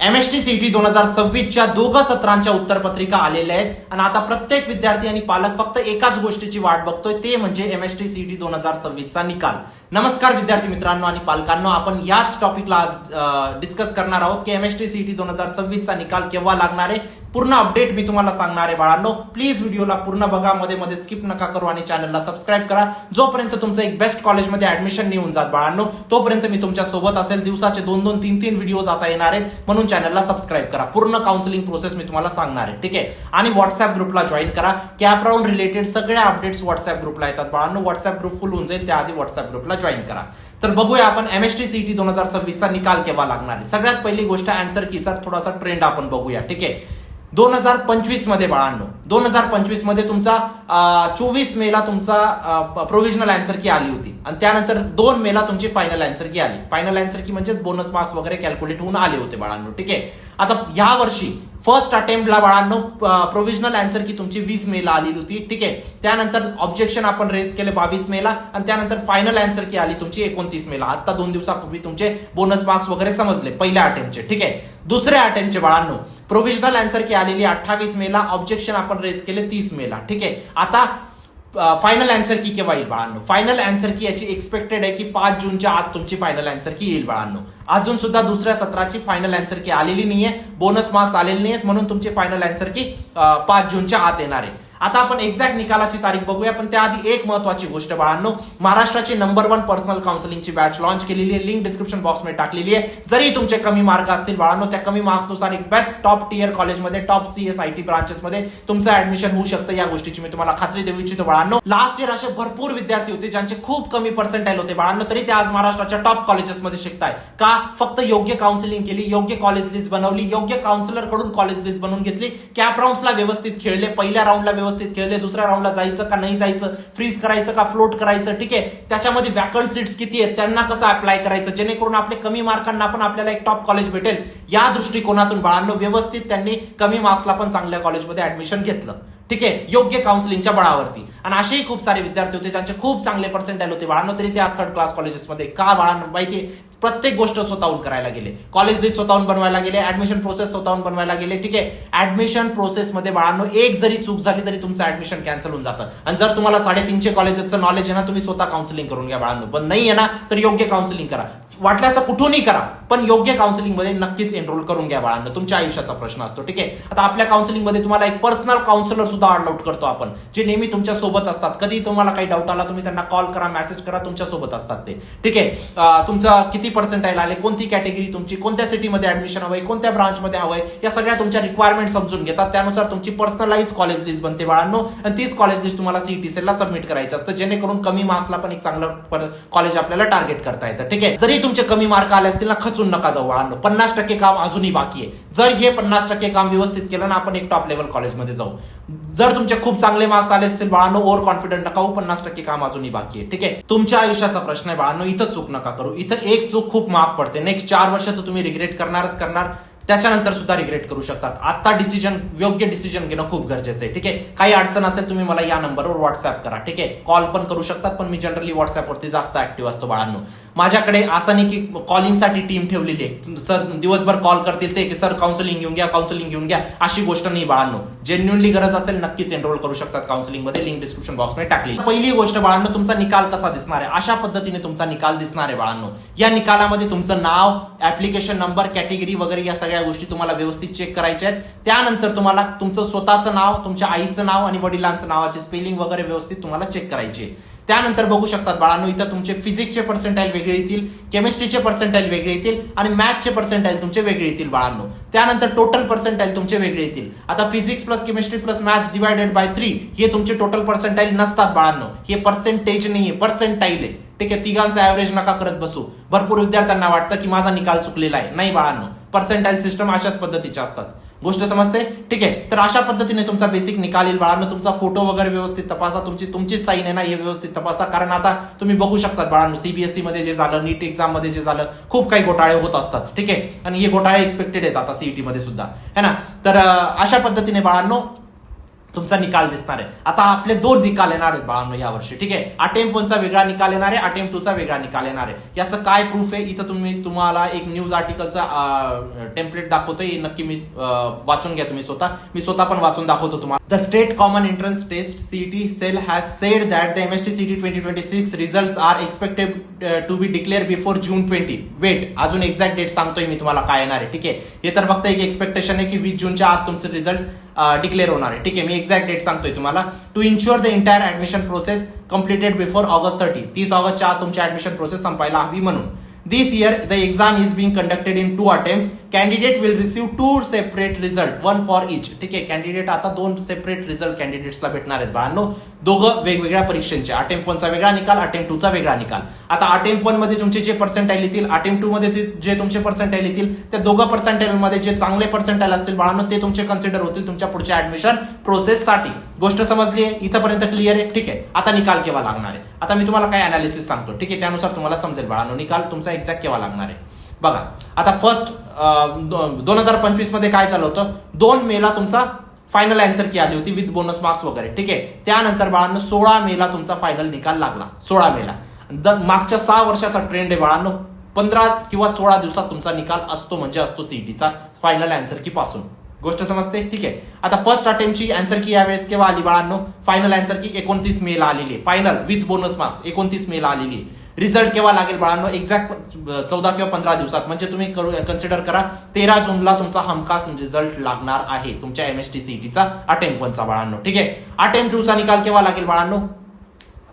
MST CET 2026च्या दोघं सत्रांच्या उत्तरपत्रिका आलेल्या आहेत आणि आता प्रत्येक विद्यार्थी आणि पालक फक्त एकाच गोष्टीची वाट बघतोय, ते म्हणजे MST CET 2026चा निकाल. नमस्कार विद्यार्थी मित्रांनो आणि पालकांनो, आपण याच टॉपिकला आज डिस्कस करणार आहोत की MST CET 2026चा निकाल केव्हा लागणार आहे. पूर्ण अपडेट मी तुम्हाला सांगणार आहे बाळांनो. प्लीज व्हिडिओला पूर्ण बघा, मध्ये स्किप नका करू आणि चॅनलला सबस्क्राईब करा. जोपर्यंत तुमचं एक बेस्ट कॉलेजमध्ये ऍडमिशन निघून जात बाळांनो, तोपर्यंत मी तुमच्या सोबत असेल. दिवसाचे 2-2, 3-3 व्हिडिओज आता येणार आहेत, म्हणून चॅनलला सबस्क्राईब करा. पूर्ण काउन्सिलिंग प्रोसेस मी तुम्हाला सांगणार आहे, ठीक आहे. आणि व्हॉट्सअप ग्रुपला जॉईन करा. कॅप राऊंड रिलेटेड सगळ्या अपडेट्स व्हॉट्सअप ग्रुपला येतात बाळांनो. व्हॉट्सअप ग्रुप फुल होऊन जाईल, त्याआधी व्हॉट्सअप ग्रुपला जॉईन करा. तर बघूया आपण MST CET 2026चा निकाल केव्हा लागणार आहे. सगळ्यात पहिली गोष्ट आन्सर कीचा थोडासा ट्रेंड आपण बघूया, ठीक आहे. 2025 मध्ये बाळांनो, 2025 मध्ये तुमचा 24 मेला तुमचा प्रोव्हिजनल आन्सर की आली होती आणि त्यानंतर 2 मेला तुमची फायनल आन्सर की आली. फायनल आन्सर की म्हणजे बोनस मार्क्स वगैरे कॅल्क्युलेट होऊन आले होते बाळांनो, ठीक आहे. आता या वर्षी फर्स्ट अटेम्प्टला बाळांनो प्रोव्हिजनल आन्सर की तुमची 20 मेला आली होती, ठीक आहे. त्यानंतर ऑब्जेक्शन आपण रेज केले 22 मेला आणि त्यानंतर फायनल आन्सर की आली तुमची 29 मेला. आता 2 दिवसापूर्वी तुमचे बोनस मार्क्स वगैरे समजले पहिल्या अटेम्प्टचे, ठीक आहे. दुसऱ्या अटेम्प्टचे बाळांनो प्रोव्हिजनल आन्सर की आलेली 28 मेला, ऑब्जेक्शन आपण रेज केले 30 मेला, ठीक आहे. आता फायनल आन्सर की केव्हा येईल बाळांनो? फायनल आन्सर की याची एक्सपेक्टेड आहे की 5 जूनच्या आत तुमची फायनल आन्सर की येईल बाळांनो. अजून सुद्धा दुसऱ्या सत्राची फायनल आन्सर की आलेली नाहीये, बोनस मार्क्स आलेले नाहीयेत, म्हणून तुमची फायनल आन्सर की 5 जूनच्या आत येणार आहे. आता आपण एक्झॅक्ट निकालाची तारीख बघूया, पण त्याआधी एक महत्वाची गोष्ट बाळांनो, महाराष्ट्राची नंबर 1 पर्सनल काउन्सिलिंगची बॅच लॉन्च केलेली आहे. लिंक डिस्क्रिप्शन बॉक्समध्ये टाकलेली आहे. जरी तुमचे कमी मार्क असतील बाळांनो, त्या कमी मार्क्सनुसार एक बेस्ट टॉप टियर कॉलेजमध्ये, टॉप CSIT ब्रांचेसमध्ये तुमचं ऍडमिशन होऊ शकतं. या गोष्टीची मी तुम्हाला खात्री देऊ इच्छितो बाळांनो. लास्ट इयर असे भरपूर विद्यार्थी होते ज्यांचे खूप कमी पर्सेंटाईल होते बाळांनो, तरी ते आज महाराष्ट्राच्या टॉप कॉलेजेसमध्ये शिकताय. का? फक्त योग्य काउन्सिलिंग केली, योग्य कॉलेज लिस्ट बनवली, योग्य काउन्सिलर कडून कॉलेज लिस्ट बनवून घेतली, कॅप राऊंड्सला व्यवस्थित खेळले, पहिल्या राऊंडला व्यवस्थित खेळले, दुसऱ्या राऊंडला जायचं का नाही जायचं, फ्रीज करायचं का फ्लोट करायचं, ठीक आहे. त्याच्यामध्ये वॅकंट सीट्स किती आहेत, त्यांना कसं अप्लाय करायचं, जेणेकरून आपले कमी मार्कांना पण आपल्याला एक टॉप कॉलेज भेटेल. या दृष्टिकोनातून बाळांनो व्यवस्थित त्यांनी कमी मार्क्सला पण चांगल्या कॉलेजमध्ये ऍडमिशन घेतलं, ठीक आहे, योग्य काउन्सिलिंगच्या बळावरती. आणि असेही खूप सारे विद्यार्थी होते ज्यांचे खूप चांगले पर्सेंटाईल होते बाळांनो, तरी ते आज थर्ड क्लास कॉलेजेसमध्ये. का बाळांनो? माहिती, प्रत्येक गोष्ट स्वतःहून करायला गेले, कॉलेज लिस्ट स्वतःहून बनवायला गेले, ऍडमिशन प्रोसेस स्वतःहून बनवायला गेले, ठीक आहे. ऍडमिशन प्रोसेसमध्ये बाळांनो एक जरी चूक झाली तरी तुमचं ऍडमिशन कॅन्सल होऊन जातं. आणि जर तुम्हाला 350 कॉलेजचं नॉलेज आहे ना, तुम्ही स्वतः काउन्सिलिंग करून घ्या बाळांनो. पण नाही आहे ना, तर योग्य काउन्सिलिंग करा. वाटल्यास तर कुठूनही करा, पण योग्य काउन्सिलिंग मध्ये नक्कीच एनरोल करून घ्या बाळांनो. तुमच्या आयुष्याचा प्रश्न असतो, ठीक आहे. आता आपल्या काउन्सिलिंग मध्ये तुम्हाला एक पर्सनल काउन्सिलर सुद्धा अलाउट करतो आपण, जे नेहमी तुमच्या सोबत असतात. कधी तुम्हाला काही डाऊट आला, तुम्ही त्यांना कॉल करा, मेसेज करा, तुमच्या सोबत असतात ते, ठीक आहे. तुमचं किती पर्सेंटाईल आले, कोणती कॅटेगरी तुमची, कोणत्या सिटीमध्ये ऍडमिशन हवंय, कोणत्या ब्रांचमध्ये हवंय, या सगळ्या तुमच्या रिक्वायरमेंट समजून घेतात. त्यानुसार तुमची पर्सनलाइज कॉलेज लिस्ट बनते बाळांनो, आणि तीच कॉलेज लिस्ट तुम्हाला CET सेलला सबमिट करायची असतं, जेणेकरून कमी मार्क्सला पण एक चांगलं कॉलेज आपल्याला टार्गेट करता येतं, ठीक आहे. जरी तुमचे कमी मार्क आले असतील ना, खचून नका जाऊ बाळांनो. 50% काम अजूनही बाकी आहे. जर हे 50% काम व्यवस्थित केलं ना, आपण एक टॉप लेवल कॉलेजमध्ये जाऊ. जर तुमचे खूप चांगले मार्क्स आले असतील बाळांनो, ओव्हर कॉन्फिडंट नका होऊ. 50% काम अजूनही बाकी आहे, ठीक आहे. तुमच्या आयुष्याचा प्रश्न आहे बाळांनो, इथं चूक नका करू. इथं एक चूक खूप महाग पडते. नेक्स्ट 4 वर्ष तर तुम्ही रिग्रेट करणारच करणार, त्याच्यानंतर सुद्धा रिग्रेट करू शकतात. आता योग्य डिसिजन घेणं खूप गरजेचं आहे, ठीक आहे. काही अडचण असेल तुम्ही मला या नंबरवर व्हॉट्सअप करा, ठीक आहे. कॉल पण करू शकतात, पण मी जनरली व्हॉट्सअपवरती जास्त ऍक्टिव्ह असतो बाळांनो. माझ्याकडे असं नाही की कॉलिंगसाठी टीम ठेवलेली आहे, सर दिवसभर कॉल करतील ते की सर काउन्सिलिंग घेऊन घ्या, काउन्सिलिंग घेऊन घ्या, अशी गोष्ट नाही बाळांनो. जेन्युअनली गरज असेल नक्कीच एनरोल करू शकतात काउन्सिलिंग मध्ये. लिंक डिस्क्रिप्शन बॉक्समध्ये टाकली. पहिली गोष्ट बाळांनो, तुमचा निकाल कसा दिसणार आहे? अशा पद्धतीने तुमचा निकाल दिसणार आहे बाळांनो. या निकालामध्ये तुमचं नाव, ऍप्लिकेशन नंबर, कॅटेगरी वगैरे या सगळ्या गोष्टी तुम्हाला व्यवस्थित चेक करायचे आहेत. त्यानंतर तुम्हाला तुमचं स्वतःचं नाव, तुमच्या आईचं नाव आणि वडिलांचं नावाचे स्पेलिंग वगैरे व्यवस्थित तुम्हाला चेक करायचे. त्यानंतर बघू शकतात बाळांनो, इथं तुमचे फिजिक्सचे पर्सेंटाईल वेगळे येतील, केमिस्ट्रीचे पर्सेंटाईल वेगळे येतील आणि मॅथचे पर्सेंटाईल तुमचे वेगळे येतील बाळांनो. त्यानंतर टोटल पर्सेंटाईल तुमचे वेगळे येतील. आता physics plus chemistry plus maths divided by 3 हे तुमचे टोटल पर्सेंटाईल नसतात बाळांनो. हे पर्सेंटेज नाहीये, पर्सेंटाईल आहे, ठीक आहे. तिघांचं ऍव्हरेज नका करत बसू. भरपूर विद्यार्थ्यांना वाटतं की माझा निकाल चुकलेला आहे. नाही बाळांनो, पर्सेंटाईल सिस्टम अशाच पद्धतीच्या असतात. गोष्ट समजते, ठीक आहे. तर अशा पद्धतीने तुमचा बेसिक निकाल येईल बाळांनो. तुमचा फोटो वगैरे व्यवस्थित तपासा, तुमची साईन आहे ना हे व्यवस्थित तपासा. कारण आता तुम्ही बघू शकतात बाळांनो, CBSE मध्ये जे झालं, नीट एक्झाम मध्ये जे झालं, खूप काही घोटाळे होत असतात, ठीक आहे. आणि हे घोटाळे एक्सपेक्टेड आहेत आता CET मध्ये सुद्धा, है ना. तर अशा पद्धतीने बाळांनो तुमचा निकाल दिसणार आहे. आता आपले 2 निकाल येणार आहेत बाळांनो या वर्षी. ठीक आहे, अटेम्प्ट 1 चा वेगळा निकाल येणार आहे, अटेम्प्ट 2 चा वेगळा निकाल येणार आहे. याचं काय प्रूफ आहे, इथं तुम्हाला एक न्यूज आर्टिकलचा टेम्पलेट दाखवतोय, नक्की मी वाचून घ्या तुम्ही स्वतः. मी स्वतः पण वाचून दाखवतो तुम्हाला. The state common entrance test CET cell has said that the MST CET 2026 results are expected to be declare before June 20. Wait, अजून एक्झॅक्ट डेट सांगतोय मी तुम्हाला काय येणार आहे. ठीक आहे, हे तर फक्त एक एक्सपेक्टेशन आहे की 20 जूनच्या आत तुमचे रिझल्ट डिक्लेअर होणार आहे. ठीक आहे, मी एक्झॅक्ट डेट सांगतोय तुम्हाला. To ensure the entire admission process completed before August 30 ऑगस्टच्या आत तुमची ऍडमिशन प्रोसेस संपायला हवी म्हणून. This year, the exam is being conducted in 2 attempts. Candidate will receive 2 separate result, one for each. ठीक आहे, कॅन्डिडेट आता 2 सेपरेट रिझल्ट कॅन्डिडेट्सला भेटणार आहेत बाळांनो, दोघं वेगवेगळ्या परीक्षांचे. अटेम्प्ट 1 चा वेगळा निकाल, अटेम्प्ट 2 चा वेगळा निकाल. आता अटेम्प्ट 1 मध्ये तुमचे जे पर्सेंटाईल येतील, अटेम्प्ट 2 मध्ये जे तुमचे पर्सेंटाईल येतील, त्या दोघं पर्सेंटाईल मध्ये जे चांगले पर्सेंटाईल असतील बाळांनो, ते तुमचे कन्सिडर होतील तुमच्या पुढच्या ऍडमिशन प्रोसेससाठी. गोष्ट समजली आहे, इथपर्यंत क्लिअर आहे. ठीक आहे, आता निकाल केव्हा लागणार आहे, आता मी तुम्हाला काय अनालिसिस सांगतो. ठीक आहे, त्यानुसार तुम्हाला समजेल बाळांनो निकाल तुमचा एक्झॅक्ट केव्हा लागणार आहे. बघा, आता फर्स्ट 2025 मध्ये काय झालं होतं, 2 मेला तुमचा फायनल आन्सर की आली होती विथ बोनस मार्क्स वगैरे. ठीक आहे, त्यानंतर बाळांनो 16 मेला तुमचा फायनल निकाल लागला. 16 मेला मागच्या 6 वर्षाचा ट्रेंड आहे बाळांनो. 15 किंवा 16 दिवसात तुमचा निकाल असतो, म्हणजे असतो सीईटीचा फायनल आन्सर की पासून. गोष्ट समजते. ठीक आहे, आता फर्स्ट अटेम्प्टची आन्सर की यावेळेस केव्हा आली बाळांनो, फायनल आन्सर की 29 मेला आलेली आहे. फायनल विथ बोनस मार्क्स 29 मेला आलेली आहे. रिझल्ट केव्हा लागेल बाळांनो, एक्झॅक्ट 14 किंवा 15 दिवसात, म्हणजे तुम्ही कन्सिडर करा 13 जूनला तुमचा हमखास रिझल्ट लागणार आहे तुमच्या एमएसटी सीईटीचा अटेम्प्ट 1 चा बाळांनो. ठीक आहे, अटेम्प्ट 2 चा निकाल केव्हा लागेल बाळांनो,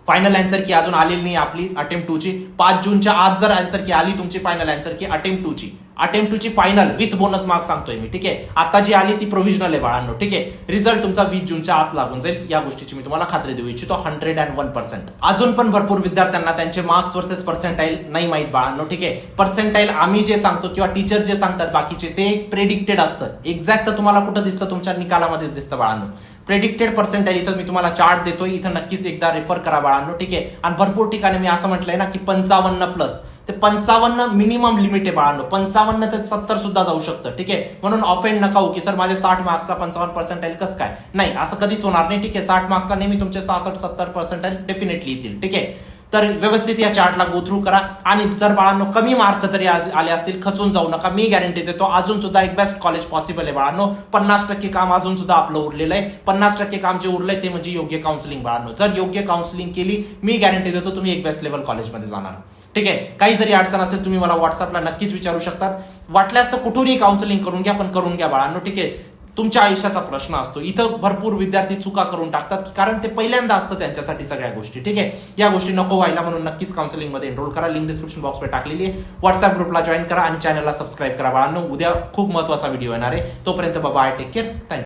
फायनल आन्सर की अजून आलेली नाही आपली अटेम्प्ट 2 ची. 5 जूनच्या आत जर आन्सर की आली तुमची फायनल आन्सर की अटेम्प्ट 2 ची, अटेम्प्ट 2 ची फायनल विथ बोनस मार्क्स सांगतोय मी. ठीक आहे, आता जी आली ती प्रोव्हिजनल आहे बाळांनो. ठीक आहे, रिझल्ट तुमचा 20 जूनच्या आत लागून जाईल, या गोष्टीची मी तुम्हाला खात्री देऊ इच्छितो 101%. अजून पण भरपूर विद्यार्थ्यांना त्यांचे मार्क्स वर्सेस पर्सेंटाईल नाही माहित बाळांनो. ठीक आहे, पर्सेंटाईल आम्ही जे सांगतो किंवा टीचर जे सांगतात बाकीचे ते प्रेडिक्टेड असतं. एक्झॅक्ट तुम्हाला कुठं दिसतं, तुमच्या निकालामध्येच दिसतं बाळांनो. प्रेडिक्टेड पर्सेंटाईल इथं मी तुम्हाला चार्ट देतोय, इथं नक्कीच एकदा रेफर करा बाळांनो. ठीक आहे, आणि भरपूर ठिकाणी मी असं म्हटलंय ना की 55+, ते 55 मिनिमम लिमिट आहे बाळांनो. 55 ते 70 सुद्धा जाऊ शकतं. ठीक आहे, म्हणून ऑफेंड नका हो की सर माझे 60 मार्क्सला 55 पर्सेंटाईल कसं काय, नाही असं कधीच होणार नाही. ठीक आहे, 60 मार्क्सला नेहमी तुमचे 66-70 पर्सेंटाईल डेफिनेटली येतील. ठीक आहे, तर व्यवस्थित या चार्टला गो थ्रू करा. आणि जर बाळांनो कमी मार्क जरी आले असतील, खचून जाऊ नका, मी गॅरंटी देतो अजून सुद्धा एक बेस्ट कॉलेज पॉसिबल आहे बाळांनो. 50% काम अजून सुद्धा आपलं उरलेलं आहे. 50% काम जे उरलंय ते म्हणजे योग्य काउन्सिलिंग बाळांनो. जर योग्य काउन्सिलिंग केली, मी गॅरंटी देतो तुम्ही एक बेस्ट लेवल कॉलेजमध्ये जाणार. ठीक आहे, काही जरी अडचण असेल तुम्ही मला व्हॉट्सअपला नक्कीच विचारू शकतात. वाटल्यास तर कुठूनही काउन्सिलिंग करून घ्या, पण करून घ्या बाळांनो. ठीक आहे, तुमच्या आयुष्याचा प्रश्न असतो. इथं भरपूर विद्यार्थी चुका करून टाकतात, कारण ते पहिल्यांदा असतं त्यांच्यासाठी सगळ्या गोष्टी. ठीक आहे, या गोष्टी नको व्हायला म्हणून नक्कीच काउन्सिलिंग मध्ये एनरोल करा. लिंक डिस्क्रिप्शन बॉक्समध्ये टाकलेली आहे. व्हॉट्सअप ग्रुपला जॉईन करा आणि चॅनलला सबस्क्राईब करा बाळांनो. उद्या खूप महत्त्वाचा व्हिडिओ येणार आहे. तोपर्यंत बाय, टेक केअर, थँक्यू.